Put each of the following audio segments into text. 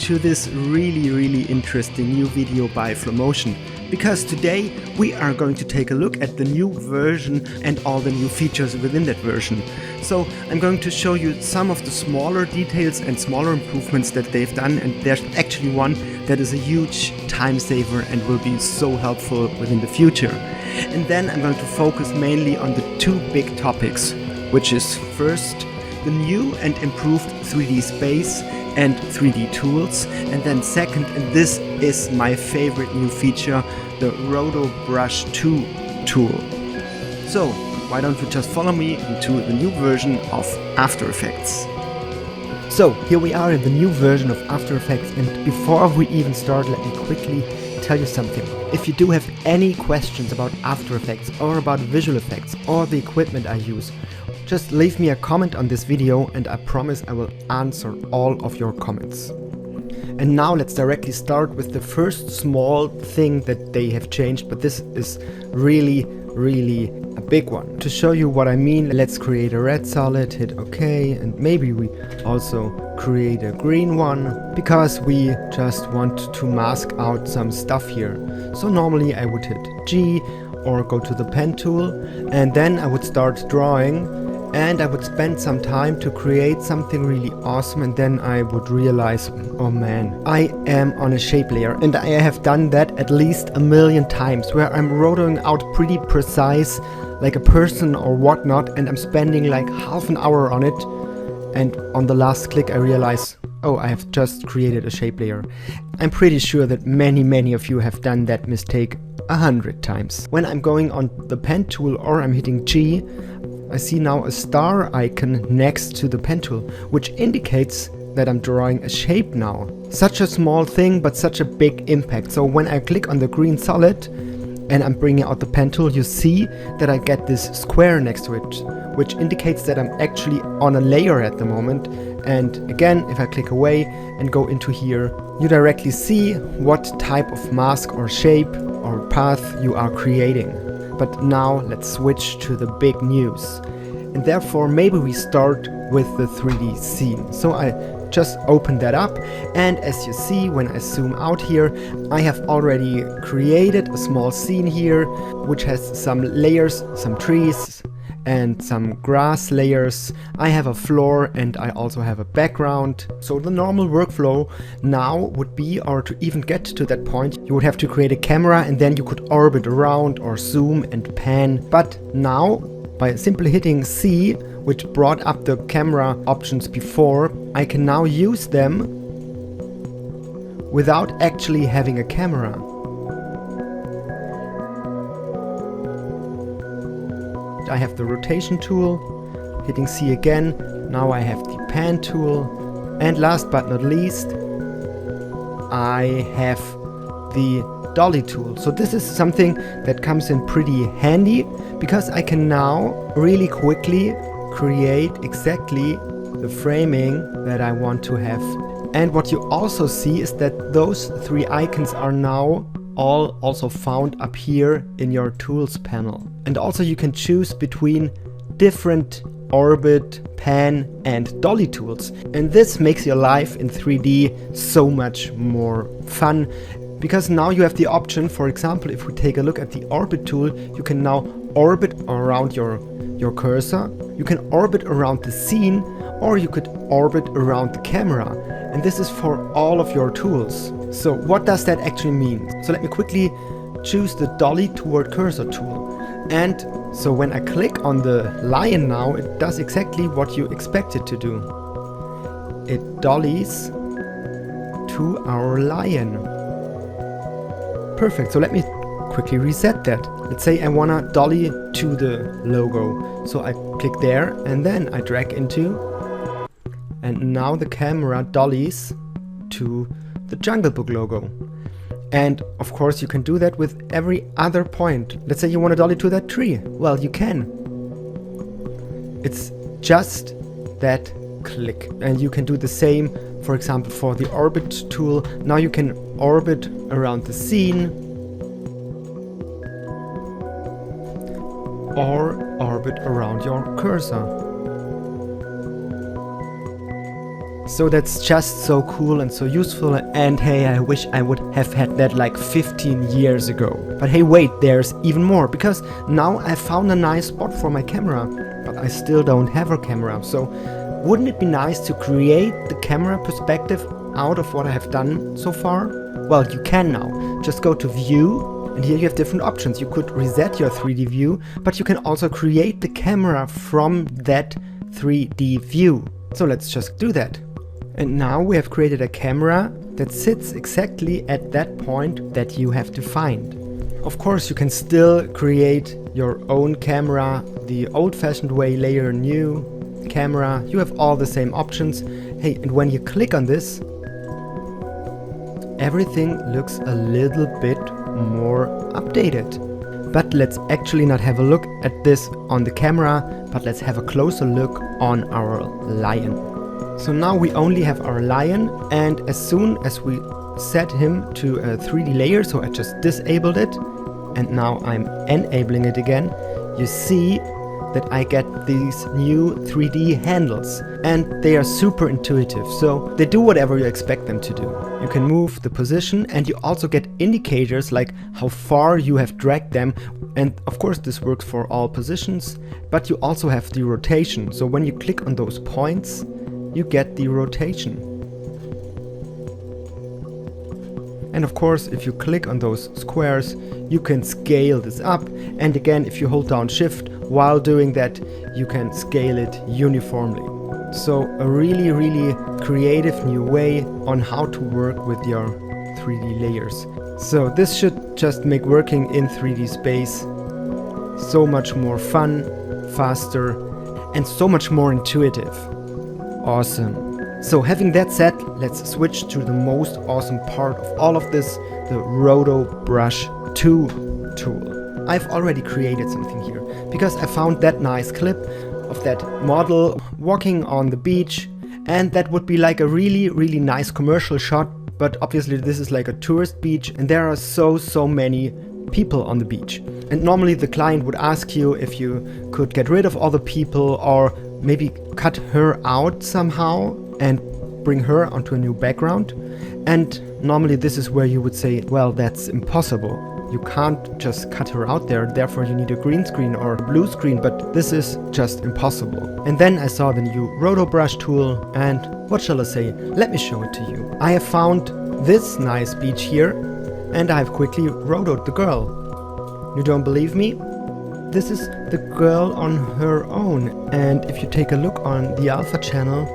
to this really interesting new video by Flowmotion, because today we are going to take a look at the new version and all the new features within that version. So I'm going to show you some of the smaller details and smaller improvements that they've done, and there's actually one that is a huge time saver and will be so helpful within the future. And then I'm going to focus mainly on the two big topics, which is first the new and improved 3D space and 3D tools, and then second, and this is my favorite new feature, the Roto Brush 2 tool. So why don't you just follow me into the new version of After Effects. So here we are in the new version of After Effects, and before we even start, let me quickly tell you something. If you do have any questions about After Effects or about visual effects or the equipment I use, just leave me a comment on this video and I promise I will answer all of your comments. And now let's directly start with the first small thing that they have changed, but this is really a big one. To show you what I mean, let's create a red solid, hit OK, and maybe we also create a green one, because we just want to mask out some stuff here. So normally I would hit G or go to the pen tool, and then I would start drawing. And I would spend some time to create something really awesome, and then I would realize, oh man, I am on a shape layer, and I have done that at least 1,000,000 times, where I'm rotoing out pretty precise like a person or whatnot, and I'm spending like half an hour on it, and on the last click I realize, oh, I have just created a shape layer. I'm pretty sure that many of you have done that mistake 100 times. When I'm going on the pen tool or I'm hitting G, I see now a star icon next to the pen tool, which indicates that I'm drawing a shape now. Such a small thing, but such a big impact. So when I click on the green solid and I'm bringing out the pen tool, you see that I get this square next to it, which indicates that I'm actually on a layer at the moment. And again, if I click away and go into here, you directly see what type of mask or shape or path you are creating. But now let's switch to the big news. And therefore maybe we start with the 3D scene. So I just opened that up, and as you see when I zoom out here, I have already created a small scene here which has some layers, some trees and some grass layers. I have a floor and I also have a background. So the normal workflow now would be, or to even get to that point, you would have to create a camera and then you could orbit around or zoom and pan. But now, by simply hitting C, which brought up the camera options before, I can now use them without actually having a camera. I have the rotation tool, hitting C again, now I have the pan tool, and last but not least, I have the dolly tool. So this is something that comes in pretty handy, because I can now really quickly create exactly the framing that I want to have. And what you also see is that those three icons are now all also found up here in your tools panel. And also you can choose between different orbit, pan and dolly tools. And this makes your life in 3D so much more fun, because now you have the option, for example, if we take a look at the orbit tool, you can now orbit around your cursor, you can orbit around the scene, or you could orbit around the camera. And this is for all of your tools. So what does that actually mean? So let me quickly choose the dolly toward cursor tool. And so when I click on the lion now, it does exactly what you expect it to do. It dollies to our lion. Perfect. So let me quickly reset that. Let's say I wanna dolly to the logo. So I click there and then I drag into, and now the camera dollies to the Jungle Book logo. And of course you can do that with every other point. Let's say you want to dolly to that tree. Well, you can. It's just that click. And you can do the same, for example, for the orbit tool. Now you can orbit around the scene or orbit around your cursor. So that's just so cool and so useful, and hey, I wish I would have had that like 15 years ago. But hey, wait, there's even more, because now I found a nice spot for my camera, but I still don't have a camera. So wouldn't it be nice to create the camera perspective out of what I have done so far? Well, you can now. Just go to View, and here you have different options. You could reset your 3D view, but you can also create the camera from that 3D view. So let's just do that. And now we have created a camera that sits exactly at that point that you have defined. Of course, you can still create your own camera the old-fashioned way, layer new camera. You have all the same options. Hey, and when you click on this, everything looks a little bit more updated. But let's actually not have a look at this on the camera, but let's have a closer look on our lion. So now we only have our lion, and as soon as we set him to a 3D layer, so I just disabled it, and now I'm enabling it again, you see that I get these new 3D handles, and they are super intuitive, so they do whatever you expect them to do. You can move the position, and you also get indicators like how far you have dragged them, and of course this works for all positions, but you also have the rotation, so when you click on those points, you get the rotation. And of course, if you click on those squares, you can scale this up, and again, if you hold down Shift while doing that, you can scale it uniformly. So a really creative new way on how to work with your 3D layers. So this should just make working in 3D space so much more fun, faster, and so much more intuitive. Awesome. So having that said, let's switch to the most awesome part of all of this, the Roto Brush 2 tool. I've already created something here because I found that nice clip of that model walking on the beach, and that would be like a really nice commercial shot, but obviously this is like a tourist beach and there are so many people on the beach. And normally the client would ask you if you could get rid of all the people or maybe cut her out somehow and bring her onto a new background. And normally this is where you would say, well, that's impossible. You can't just cut her out there, therefore you need a green screen or a blue screen, but this is just impossible. And then I saw the new Roto Brush tool, and what shall I say? Let me show it to you. I have found this nice beach here, and I have quickly rotoed the girl. You don't believe me? This is the girl on her own, and if you take a look on the alpha channel,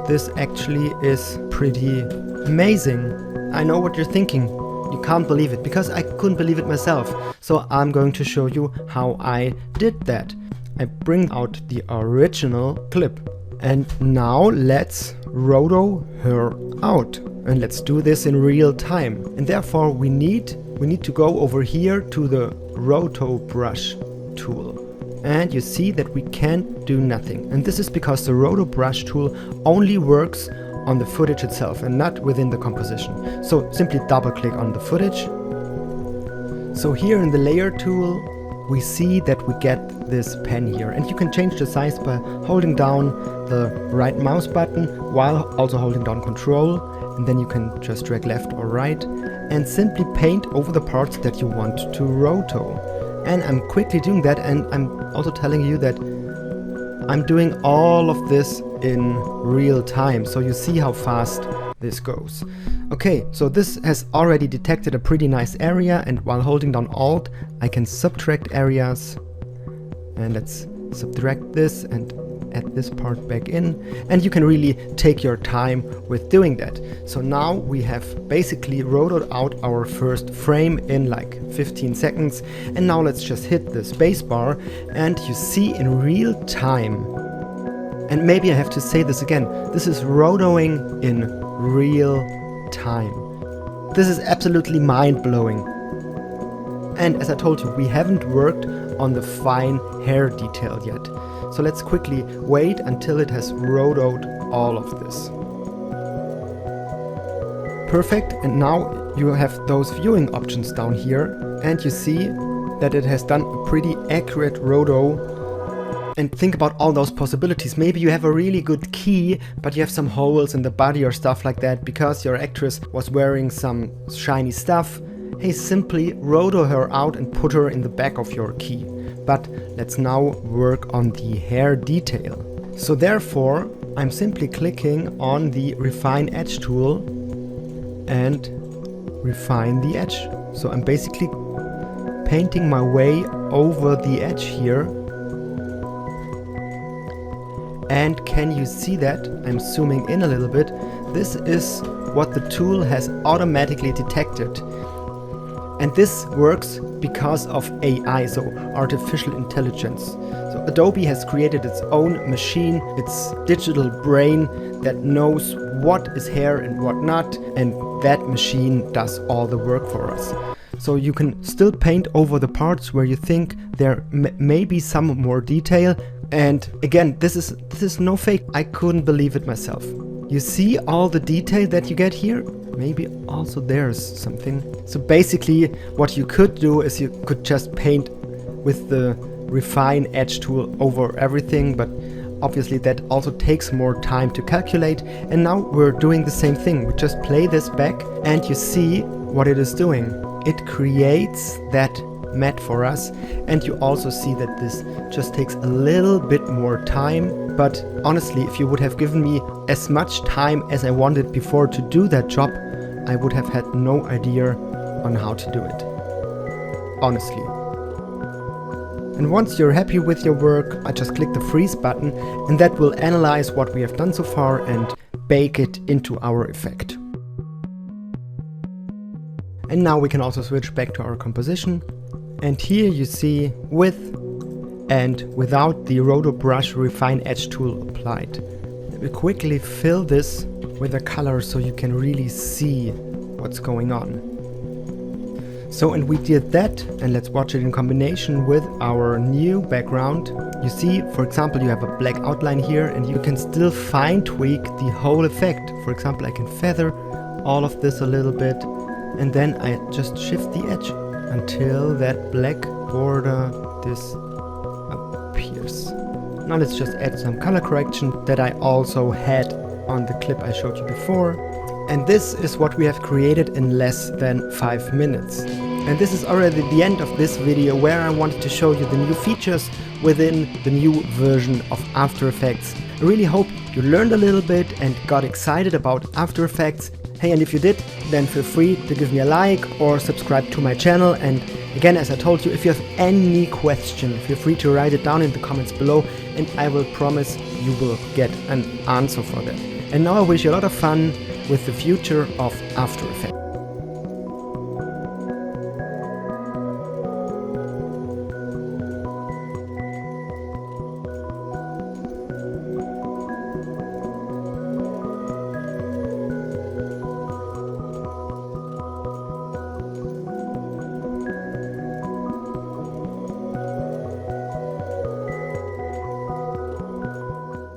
this actually is pretty amazing. I know what you're thinking. You can't believe it, because I couldn't believe it myself. So I'm going to show you how I did that. I bring out the original clip. And now let's roto her out. And let's do this in real time. And therefore we need to go over here to the Roto Brush tool. And you see that we can't do nothing. And this is because the Roto Brush tool only works on the footage itself and not within the composition. So simply double click on the footage. So here in the layer tool, we see that we get this pen here, and you can change the size by holding down the right mouse button while also holding down Control, and then you can just drag left or right and simply paint over the parts that you want to roto. And I'm quickly doing that, and I'm also telling you that I'm doing all of this in real time, so you see how fast this goes. Okay, so this has already detected a pretty nice area, and while holding down Alt, I can subtract areas. And let's subtract this and add this part back in, and you can really take your time with doing that. So now we have basically rotoed out our first frame in like 15 seconds, and now let's just hit the spacebar, and you see in real time, and maybe I have to say this again, this is rotoing in real time. This is absolutely mind-blowing. And as I told you, we haven't worked on the fine hair detail yet. So let's quickly wait until it has rotoed all of this. Perfect, and now you have those viewing options down here, and you see that it has done a pretty accurate roto And think about all those possibilities. Maybe you have a really good key, but you have some holes in the body or stuff like that because your actress was wearing some shiny stuff. Hey, simply roto her out and put her in the back of your key. But let's now work on the hair detail. So therefore, I'm simply clicking on the Refine Edge tool and refine the edge. So I'm basically painting my way over the edge here. And can you see that? I'm zooming in a little bit. This is what the tool has automatically detected. And this works because of AI, so artificial intelligence. So Adobe has created its own machine, its digital brain that knows what is hair and what not, and that machine does all the work for us. So you can still paint over the parts where you think there may be some more detail. And again, this is no fake. I couldn't believe it myself. You see all the detail that you get here? Maybe also there's something. So basically what you could do is you could just paint with the Refine Edge tool over everything, but obviously that also takes more time to calculate. And now we're doing the same thing. We just play this back and you see what it is doing. It creates that matte for us, and you also see that this just takes a little bit more time. But honestly, if you would have given me as much time as I wanted before to do that job, I would have had no idea on how to do it. Honestly. And once you're happy with your work, I just click the freeze button, and that will analyze what we have done so far and bake it into our effect. And now we can also switch back to our composition. And here you see with and without the Roto Brush Refine Edge tool applied. We quickly fill this with a color so you can really see what's going on. So, and we did that, and let's watch it in combination with our new background. You see, for example, you have a black outline here, and you can still fine tweak the whole effect. For example, I can feather all of this a little bit, and then I just shift the edge until that black border disappears. Now let's just add some color correction that I also had on the clip I showed you before. And this is what we have created in less than 5 minutes. And this is already the end of this video, where I wanted to show you the new features within the new version of After Effects. I really hope you learned a little bit and got excited about After Effects. Hey, and if you did, then feel free to give me a like or subscribe to my channel. And again, as I told you, if you have any question, feel free to write it down in the comments below, and I will promise you will get an answer for that. And now I wish you a lot of fun with the future of After Effects.